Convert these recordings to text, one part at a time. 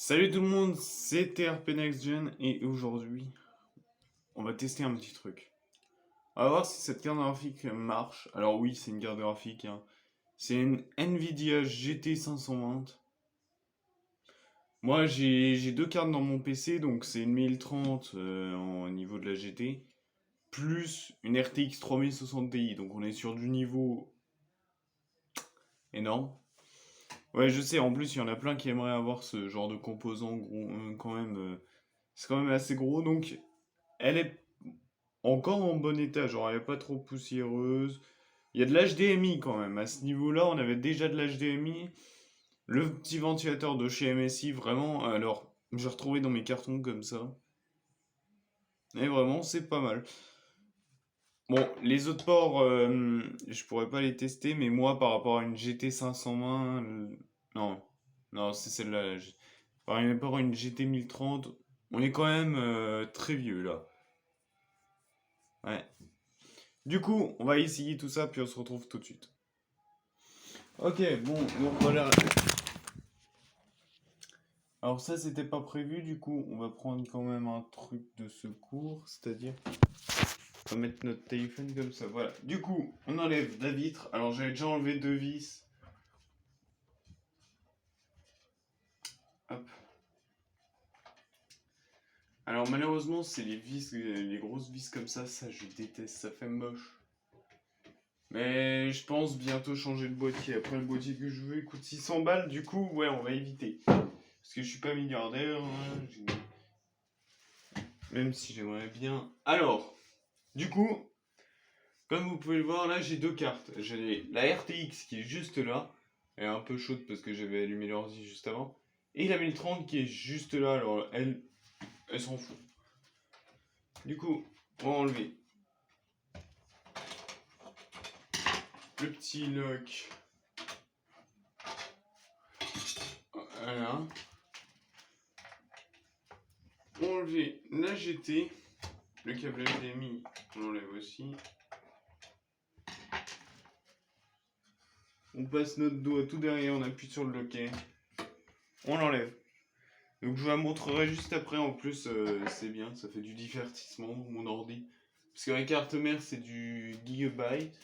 Salut tout le monde, c'est TRP Next Gen et aujourd'hui, on va tester un petit truc. On va voir si cette carte graphique marche. Alors oui, c'est une carte graphique, hein. C'est une Nvidia GT 520. Moi, j'ai deux cartes dans mon PC, donc c'est une 1030 au niveau de la GT, plus une RTX 3060 Ti. Donc on est sur du niveau énorme. Ouais, je sais, en plus, il y en a plein qui aimeraient avoir ce genre de composants gros, quand même. C'est quand même assez gros, donc elle est encore en bon état, genre elle est pas trop poussiéreuse. Il y a de l'HDMI quand même. À ce niveau-là, on avait déjà de l'HDMI. Le petit ventilateur de chez MSI, vraiment, alors, j'ai retrouvé dans mes cartons comme ça. Et vraiment, c'est pas mal. Bon, les autres ports, je pourrais pas les tester, mais moi, par rapport à une GT 520, non, non, c'est celle-là. Par rapport à une GT 1030, on est quand même très vieux là. Ouais. Du coup, on va essayer tout ça, puis on se retrouve tout de suite. Ok, bon, donc voilà. Alors ça, c'était pas prévu, du coup, on va prendre quand même un truc de secours, c'est-à-dire, on va mettre notre téléphone comme ça, voilà. Du coup, on enlève la vitre. Alors j'avais déjà enlevé deux vis. Hop. Alors malheureusement, c'est les vis, les grosses vis comme ça je déteste, ça fait moche. Mais je pense bientôt changer de boîtier. Après, le boîtier que je veux, il coûte 600 balles, du coup, ouais, on va éviter. Parce que je suis pas milliardaire, hein, même si j'aimerais bien. Alors, du coup, comme vous pouvez le voir, là, j'ai deux cartes. J'ai la RTX qui est juste là. Elle est un peu chaude parce que j'avais allumé l'ordi juste avant. Et la 1030 qui est juste là. Alors, elle s'en fout. Du coup, on va enlever le petit lock. Voilà. Enlever la GT. Le câble HDMI, on l'enlève aussi. On passe notre doigt tout derrière, on appuie sur le loquet. On l'enlève. Donc je vous la montrerai juste après, en plus c'est bien, ça fait du divertissement mon ordi. Parce que la carte mère c'est du Gigabyte.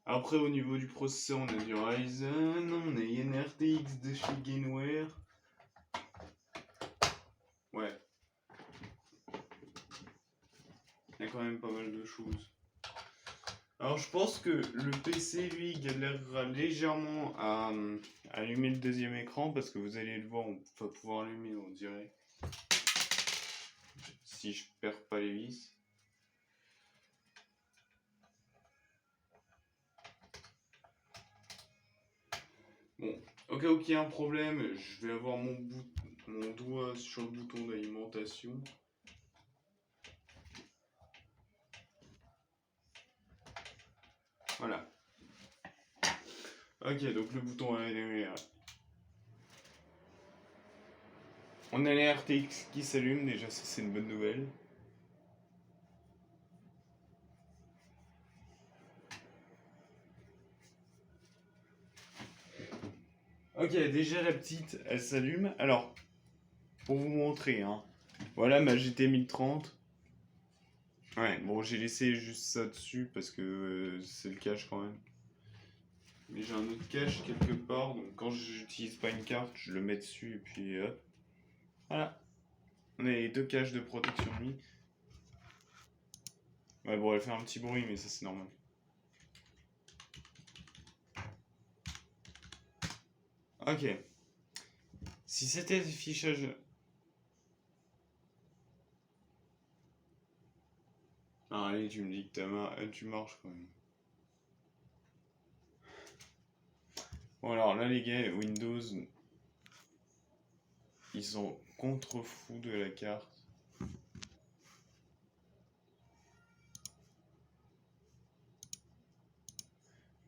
Après au niveau du processeur on a du Ryzen, on a une RTX de chez Gainware. Ouais. Il y a quand même pas mal de choses. Alors je pense que le PC lui galérera légèrement à allumer le deuxième écran parce que vous allez le voir, on va pouvoir allumer on dirait. Si je perds pas les vis. Bon, au cas où il y a un problème, je vais avoir mon doigt sur le bouton d'alimentation. Voilà. Ok, donc le bouton est derrière. On a les RTX qui s'allument, déjà ça c'est une bonne nouvelle. Ok, déjà la petite, elle s'allume. Alors, pour vous montrer, hein. Voilà ma GT 1030. Ouais, bon, j'ai laissé juste ça dessus parce que c'est le cache quand même. Mais j'ai un autre cache quelque part, donc quand j'utilise pas une carte, je le mets dessus et puis hop. Voilà. On a les deux caches de protection nuit. Ouais, bon, elle fait un petit bruit, mais ça c'est normal. Ok. Si c'était affichage. Ah, allez, tu me dis que tu marches quand même. Bon, alors là, les gars, Windows, ils sont contre-fous de la carte.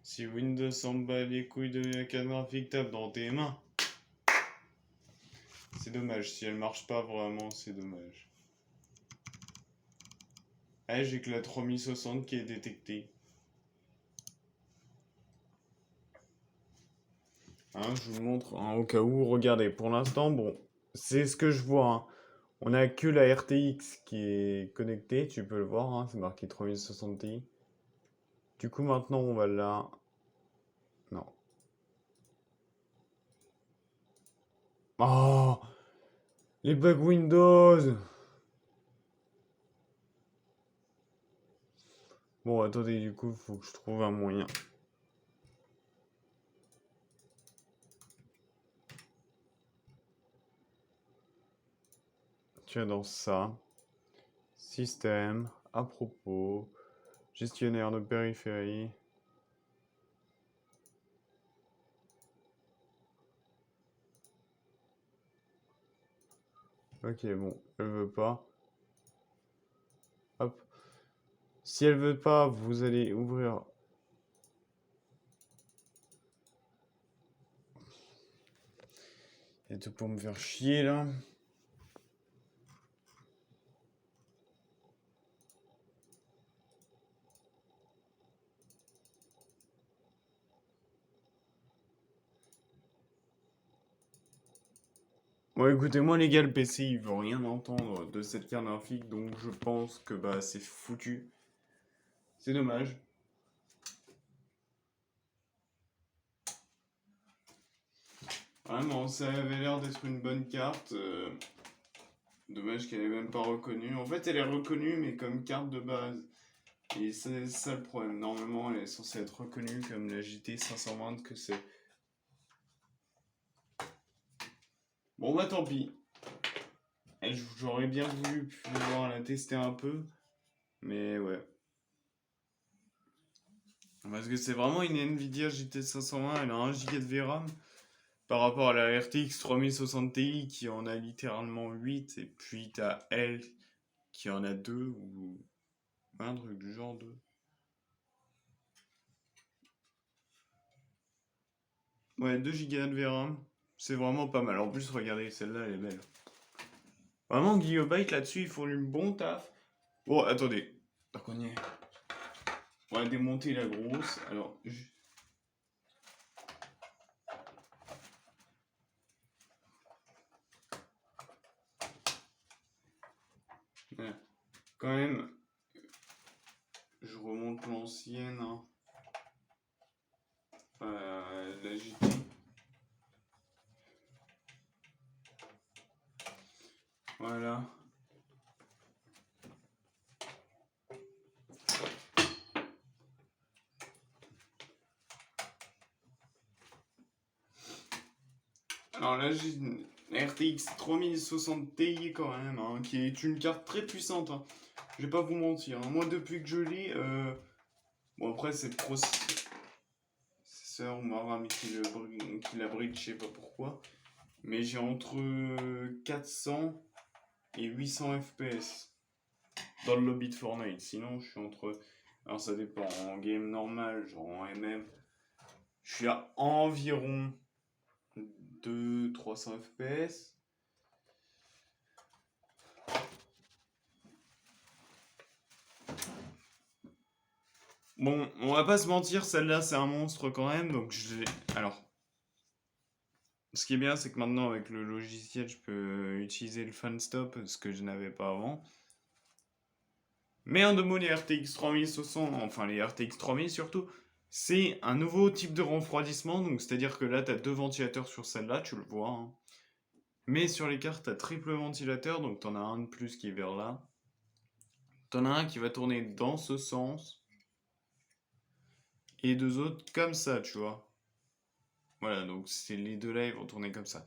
Si Windows s'en bat les couilles de la carte graphique, tape dans tes mains. C'est dommage, si elle marche pas vraiment, c'est dommage. Ah, j'ai que la 3060 qui est détectée. Hein, je vous montre hein, au cas où, regardez, pour l'instant, bon, c'est ce que je vois, hein. On a que la RTX qui est connectée, tu peux le voir, hein, c'est marqué 3060 Ti. Du coup, maintenant, on va là. Non. Oh! Les bugs Windows! Bon, attendez, du coup, faut que je trouve un moyen. Tu vas dans ça. Système, à propos, gestionnaire de périphérie. Ok, bon, elle veut pas. Hop. Si elle veut pas, vous allez ouvrir. Et tout pour me faire chier là. Bon, écoutez, moi les gars, le PC il veut rien entendre de cette carte graphique, donc je pense que bah c'est foutu. C'est dommage. Vraiment, ça avait l'air d'être une bonne carte. Dommage qu'elle est même pas reconnue. En fait, elle est reconnue, mais comme carte de base. Et c'est ça le problème. Normalement, elle est censée être reconnue comme la JT 520 que c'est. Bon, bah tant pis. J'aurais bien voulu pouvoir la tester un peu. Mais ouais. Parce que c'est vraiment une Nvidia GT 520. Elle a 1 Go de VRAM. Par rapport à la RTX 3060 Ti qui en a littéralement 8. Et puis t'as elle qui en a 2. Ou un truc du genre 2. Ouais, 2 Go de VRAM. C'est vraiment pas mal. En plus, regardez, celle-là, elle est belle. Vraiment, Gigabyte là-dessus, ils font du bon taf. Bon, attendez. Donc on y est. On va démonter la grosse. Alors, ouais. Quand même, je remonte l'ancienne, hein. La JT. Voilà. Alors là, j'ai une RTX 3060 Ti quand même, hein, qui est une carte très puissante, hein. Je vais pas vous mentir, hein. Moi, depuis que je l'ai, bon après c'est le processeur ou ma RAM qui la bride, je sais pas pourquoi. Mais j'ai entre 400 et 800 FPS dans le lobby de Fortnite. Sinon, je suis entre. Alors, ça dépend. En game normal, genre en MM, je suis à environ 200-300 FPS. Bon, on va pas se mentir, celle-là, c'est un monstre quand même. Donc, je l'ai. Alors, ce qui est bien, c'est que maintenant, avec le logiciel, je peux utiliser le fan stop, ce que je n'avais pas avant. Mais en deux mots, les RTX 3060, enfin les RTX 3000 surtout, c'est un nouveau type de refroidissement. Donc, c'est-à-dire que là, tu as deux ventilateurs sur celle-là, tu le vois, hein. Mais sur les cartes, tu as triple ventilateur, donc tu en as un de plus qui est vers là. Tu en as un qui va tourner dans ce sens, et deux autres comme ça, tu vois. Voilà, donc c'est les deux là, ils vont tourner comme ça.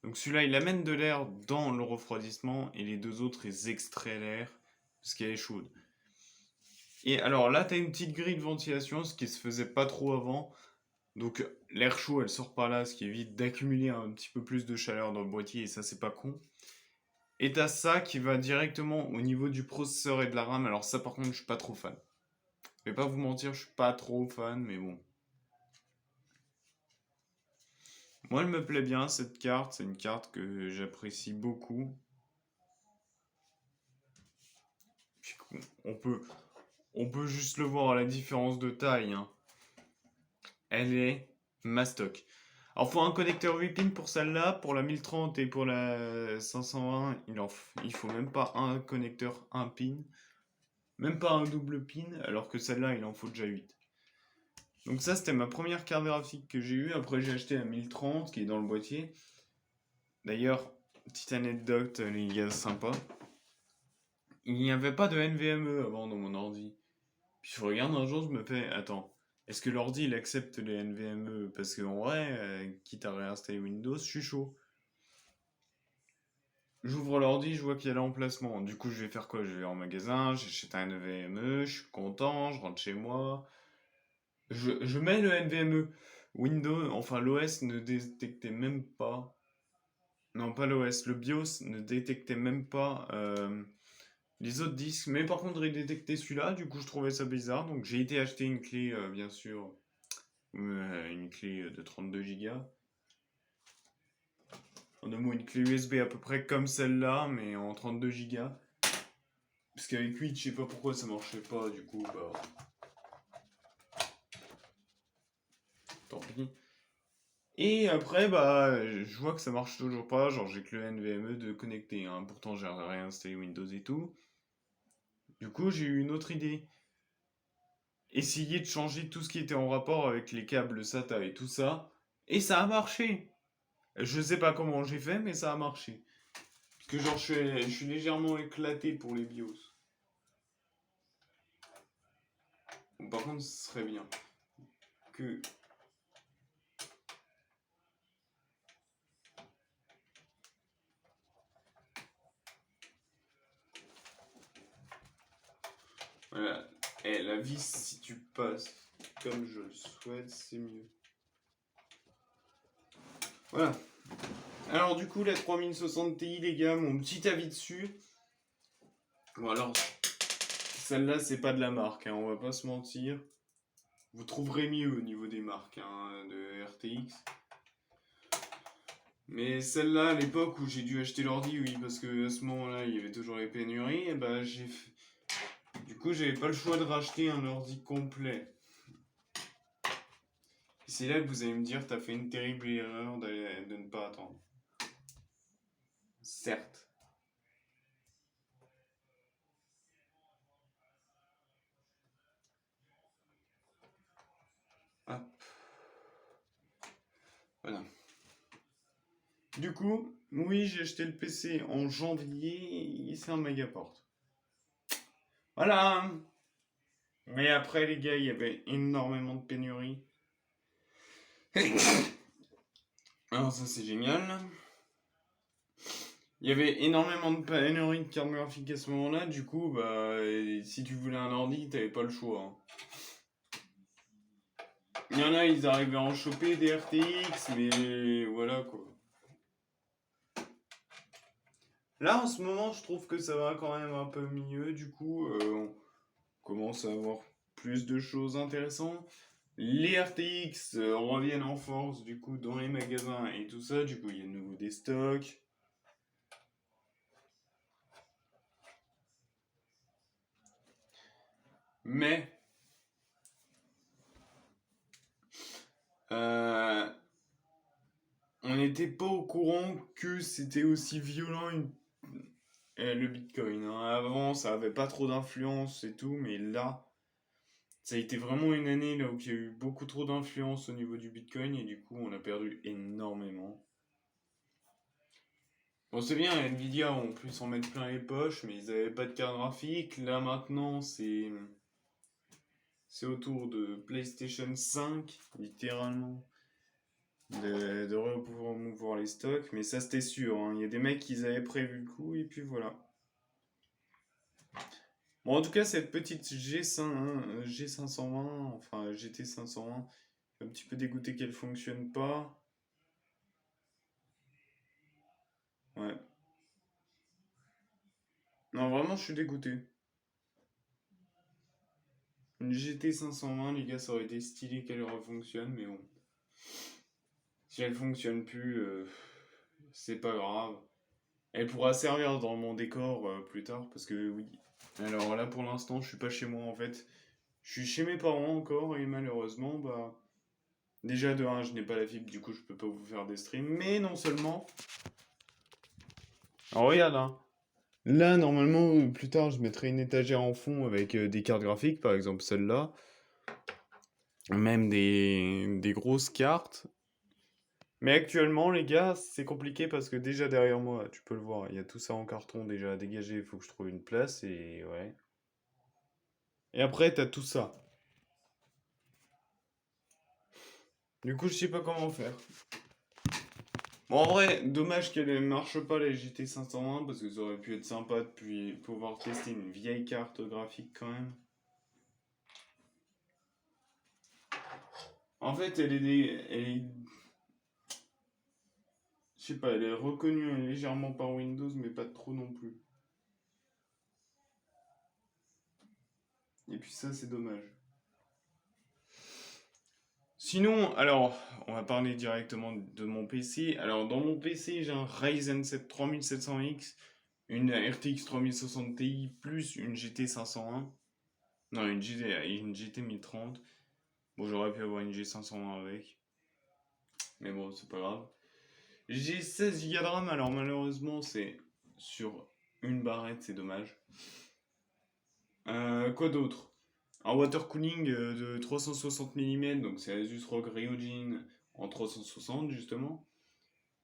Donc celui-là, il amène de l'air dans le refroidissement, et les deux autres, ils extraient l'air, parce qu'elle est chaude. Et alors là, tu as une petite grille de ventilation, ce qui se faisait pas trop avant. Donc l'air chaud, elle sort par là, ce qui évite d'accumuler un petit peu plus de chaleur dans le boîtier, et ça, c'est pas con. Et t'as ça qui va directement au niveau du processeur et de la RAM. Alors ça, par contre, je suis pas trop fan. Je vais pas vous mentir, je suis pas trop fan, mais bon. Moi, elle me plaît bien, cette carte. C'est une carte que j'apprécie beaucoup. Puis on peut, on peut juste le voir à la différence de taille, hein. Elle est mastoc. Alors, faut un connecteur 8 pins pour celle-là, pour la 1030 et pour la 520, il faut même pas un connecteur 1 pin, même pas un double pin, alors que celle-là, il en faut déjà 8. Donc ça, c'était ma première carte graphique que j'ai eue. Après, j'ai acheté la 1030 qui est dans le boîtier. D'ailleurs, petite anecdote, les gars, sympa. Il n'y avait pas de NVMe avant dans mon ordi. Puis je regarde un jour, je me fais, attends, est-ce que l'ordi il accepte les NVMe? Parce qu'en vrai, quitte à réinstaller Windows, je suis chaud. J'ouvre l'ordi, je vois qu'il y a l'emplacement. Du coup, je vais faire quoi? Je vais en magasin, j'achète un NVMe, je suis content, je rentre chez moi. Je mets le NVMe. Windows, enfin l'OS ne détectait même pas. Non, pas l'OS, le BIOS ne détectait même pas les autres disques. Mais par contre, il détectait celui-là, du coup, je trouvais ça bizarre. Donc, j'ai été acheter une clé, bien sûr, une clé de 32 Go. En un mot, une clé USB à peu près comme celle-là, mais en 32 Go. Parce qu'avec 8, je sais pas pourquoi ça marchait pas, du coup, bah, tant pis. Et après, bah, je vois que ça marche toujours pas, genre j'ai que le NVMe de connecter, hein. Pourtant j'ai réinstallé Windows et tout. Du coup, j'ai eu une autre idée. Essayer de changer tout ce qui était en rapport avec les câbles SATA et tout ça. Et ça a marché. Je sais pas comment j'ai fait, mais ça a marché. Parce que genre, je suis légèrement éclaté pour les BIOS. Bon, par contre, ce serait bien que... Voilà. Et la vis, si tu passes comme je le souhaite, c'est mieux. Voilà. Alors du coup, la 3060 Ti, les gars, mon petit avis dessus. Bon alors, celle-là, c'est pas de la marque, hein, on va pas se mentir. Vous trouverez mieux au niveau des marques hein, de RTX. Mais celle-là, à l'époque où j'ai dû acheter l'ordi, oui, parce que à ce moment-là, il y avait toujours les pénuries, et bah du coup, j'avais pas le choix de racheter un ordi complet. Et c'est là que vous allez me dire, t'as fait une terrible erreur de ne pas attendre. Certes. Hop. Voilà. Du coup, oui, j'ai acheté le PC en janvier et c'est un Megaporte. Voilà. Mais après, les gars, il y avait énormément de pénuries. Alors ça, c'est génial. Il y avait énormément de pénuries de cartes graphiques à ce moment-là. Du coup, bah, si tu voulais un ordi, t'avais pas le choix, hein. Il y en a, ils arrivaient à en choper des RTX, mais voilà quoi. Là, en ce moment, je trouve que ça va quand même un peu mieux. Du coup, on commence à avoir plus de choses intéressantes. Les RTX reviennent en force, du coup, dans les magasins et tout ça. Du coup, il y a de nouveau des stocks. Mais, euh, on n'était pas au courant que c'était aussi violent le Bitcoin, hein. Avant, ça avait pas trop d'influence et tout, mais là, ça a été vraiment une année là où il y a eu beaucoup trop d'influence au niveau du Bitcoin et du coup, on a perdu énormément. Bon, c'est bien, Nvidia ont pu s'en mettre plein les poches, mais ils avaient pas de carte graphique. Là, maintenant, c'est autour de PlayStation 5, littéralement, de remouvoir les stocks. Mais ça, c'était sûr, hein. Il y a des mecs qui avaient prévu le coup, et puis voilà. Bon, en tout cas, cette petite G520, enfin GT520, je suis un petit peu dégoûté qu'elle fonctionne pas. Ouais. Non, vraiment, je suis dégoûté. Une GT520, les gars, ça aurait été stylé qu'elle refonctionne, mais bon. Si elle fonctionne plus, c'est pas grave. Elle pourra servir dans mon décor plus tard, parce que oui. Alors là, pour l'instant, je suis pas chez moi en fait. Je suis chez mes parents encore, et malheureusement, bah, Déjà de 1, je n'ai pas la fibre, du coup je peux pas vous faire des streams. Mais non seulement... Alors regarde, hein. Là, normalement, plus tard, je mettrai une étagère en fond avec des cartes graphiques, par exemple celle-là. Même des grosses cartes. Mais actuellement, les gars, c'est compliqué parce que déjà derrière moi, tu peux le voir, il y a tout ça en carton déjà dégagé, il faut que je trouve une place et ouais. Et après, t'as tout ça. Du coup, je sais pas comment faire. Bon, en vrai, dommage qu'elle ne marche pas la GT 501 parce que ça aurait pu être sympa de pouvoir tester une vieille carte graphique quand même. En fait, je sais pas, elle est reconnue légèrement par Windows, mais pas trop non plus. Et puis ça, c'est dommage. Sinon, alors, on va parler directement de mon PC. Alors, dans mon PC, j'ai un Ryzen 7 3700X, une RTX 3060 Ti, plus une GT 501. Non, une GT 1030. Bon, j'aurais pu avoir une G 501 avec. Mais bon, c'est pas grave. J'ai 16 Go de RAM, alors malheureusement, c'est sur une barrette, c'est dommage. Quoi d'autre? Un water cooling de 360 mm, donc c'est Asus ROG Ryujin en 360 justement.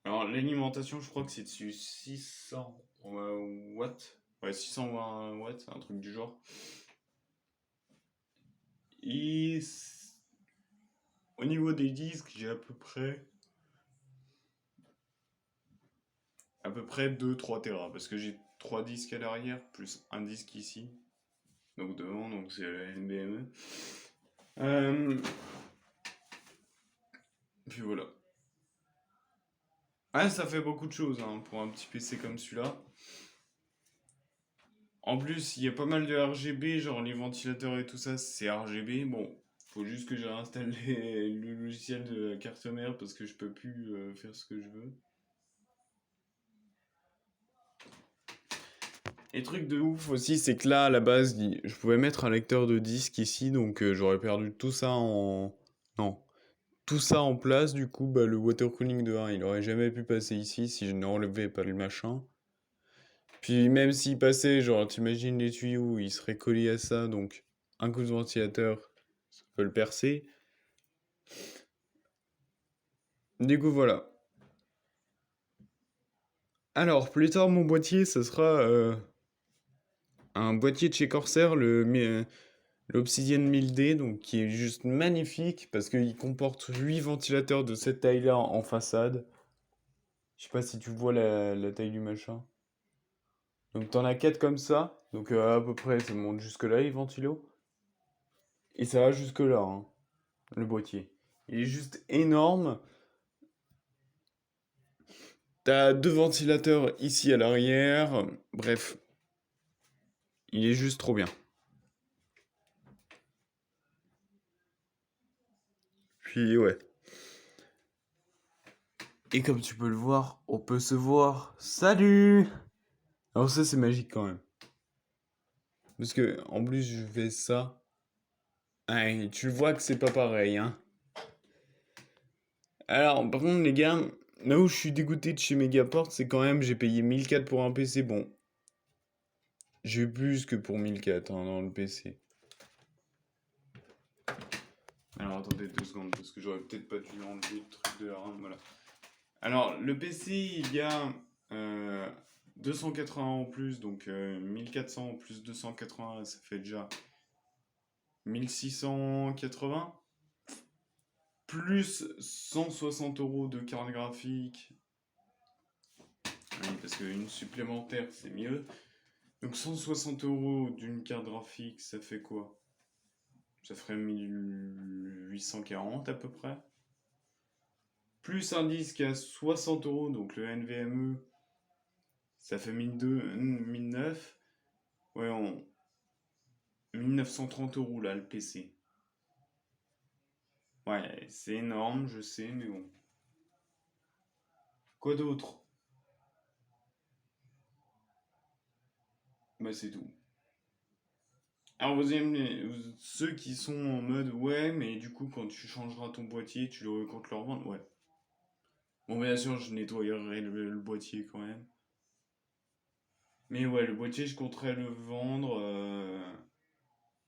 Alors l'alimentation, je crois que c'est dessus 600 watts. Ouais, 620 watts, un truc du genre. Et au niveau des disques, j'ai à peu près 2-3 Tera parce que j'ai 3 disques à l'arrière plus un disque ici. Donc devant, donc c'est le NVMe. Puis voilà. Ah, ça fait beaucoup de choses hein, pour un petit PC comme celui-là. En plus, il y a pas mal de RGB, genre les ventilateurs et tout ça, c'est RGB. Bon, faut juste que j'ai installé le logiciel de la carte mère parce que je peux plus faire ce que je veux. Et truc de ouf aussi, c'est que là, à la base, je pouvais mettre un lecteur de disque ici, donc j'aurais perdu tout ça en... Non. Tout ça en place, du coup, bah, le water cooling de 1, il aurait jamais pu passer ici si je n'enlevais pas le machin. Puis même s'il passait, genre, t'imagines les tuyaux, il serait collé à ça, donc un coup de ventilateur, ça peut le percer. Du coup, voilà. Alors, plus tard, mon boîtier, ce sera un boîtier de chez Corsair, l'Obsidian 1000D, donc qui est juste magnifique parce qu'il comporte 8 ventilateurs de cette taille-là en façade. Je sais pas si tu vois la taille du machin. Donc t'en as 4 comme ça, donc à peu près ça monte jusque là les ventilos. Et ça va jusque là, hein, le boîtier. Il est juste énorme. T'as deux ventilateurs ici à l'arrière. Bref, il est juste trop bien. Puis ouais. Et comme tu peux le voir, on peut se voir. Salut! Alors ça c'est magique quand même. Parce que en plus je fais ça. Ouais, tu vois que c'est pas pareil, hein. Alors par contre les gars, là où je suis dégoûté de chez Megaport, c'est quand même j'ai payé 1004 pour un PC. Bon, j'ai eu plus que pour 1004 hein, dans le PC. Alors attendez 2 secondes parce que j'aurais peut-être pas dû enlever le truc de la RAM. Voilà. Alors le PC il y a 280 en plus, donc 1400 plus 280, ça fait déjà 1680. Plus 160 euros de carte graphique. Oui, parce qu'une supplémentaire c'est mieux. Donc 160 euros d'une carte graphique, ça fait quoi? Ça ferait 1840 à peu près. Plus un disque à 60 euros, donc le NVMe, ça fait 1009. Ouais, 1930 euros là, le PC. Ouais, c'est énorme, je sais, mais bon. Quoi d'autre? Bah, c'est tout. Alors ceux qui sont en mode ouais, mais du coup quand tu changeras ton boîtier, tu le comptes leur vendre, ouais. Bon, bien sûr, je nettoyerai le boîtier quand même. Mais ouais, le boîtier, je compterai le vendre.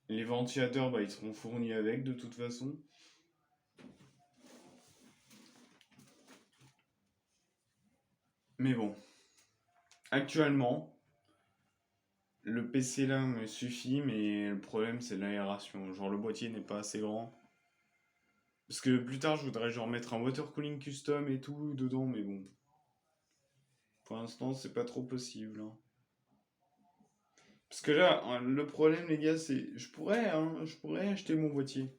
Les ventilateurs, bah, ils seront fournis avec de toute façon. Mais bon, actuellement, le PC là me suffit, mais le problème c'est l'aération. Genre le boîtier n'est pas assez grand. Parce que plus tard, je voudrais genre mettre un water cooling custom et tout dedans, mais bon, pour l'instant, c'est pas trop possible, hein. Parce que là, le problème, les gars, c'est. Je pourrais acheter mon boîtier.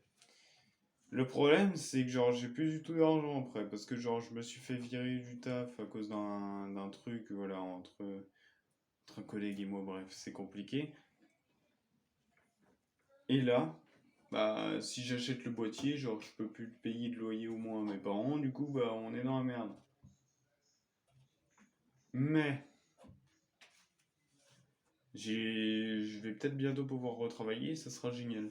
Le problème, c'est que genre, j'ai plus du tout d'argent après. Parce que genre, je me suis fait virer du taf à cause d'un truc, voilà, entre un collègue et moi, bref, c'est compliqué. Et là, bah, si j'achète le boîtier, genre, je peux plus payer de loyer au moins à mes parents, du coup, bah, on est dans la merde. Mais, je vais peut-être bientôt pouvoir retravailler, ça sera génial.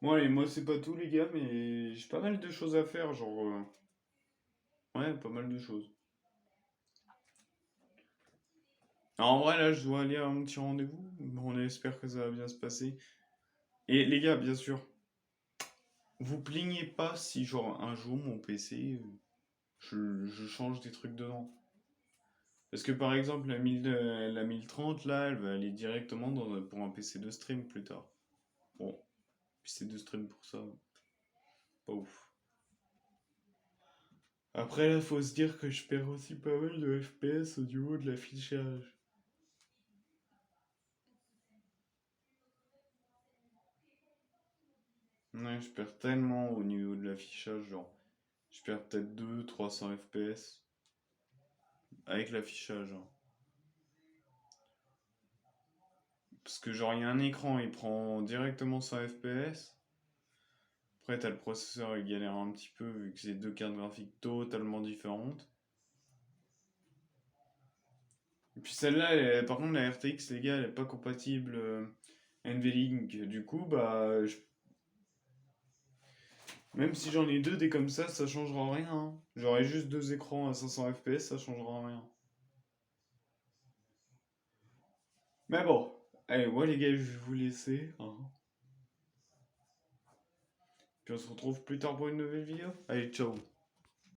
Bon, allez, moi, c'est pas tout, les gars, mais j'ai pas mal de choses à faire, genre, ouais, pas mal de choses. Alors, en vrai, là, je dois aller à un petit rendez-vous. Bon, on espère que ça va bien se passer. Et les gars, bien sûr, vous plaignez pas si, genre, un jour, mon PC, je change des trucs dedans. Parce que, par exemple, la 1030, là, elle va aller directement pour un PC de stream plus tard. Bon, PC de stream pour ça, pas ouf. Après, là, faut se dire que je perds aussi pas mal de FPS au niveau de l'affichage. Ouais, je perds tellement au niveau de l'affichage, genre, je perds peut-être 200-300 FPS avec l'affichage, hein. Parce que genre, il y a un écran, il prend directement 100 FPS. Après, t'as le processeur, il galère un petit peu vu que c'est deux cartes graphiques totalement différentes. Et puis celle-là, par contre, la RTX, les gars, elle est pas compatible NVLink. Du coup, bah, même si j'en ai deux des comme ça changera rien, hein. J'aurai juste deux écrans à 500 FPS, ça changera rien. Mais bon, allez, moi les gars, je vais vous laisser, hein. Puis on se retrouve plus tard pour une nouvelle vidéo. Allez, ciao.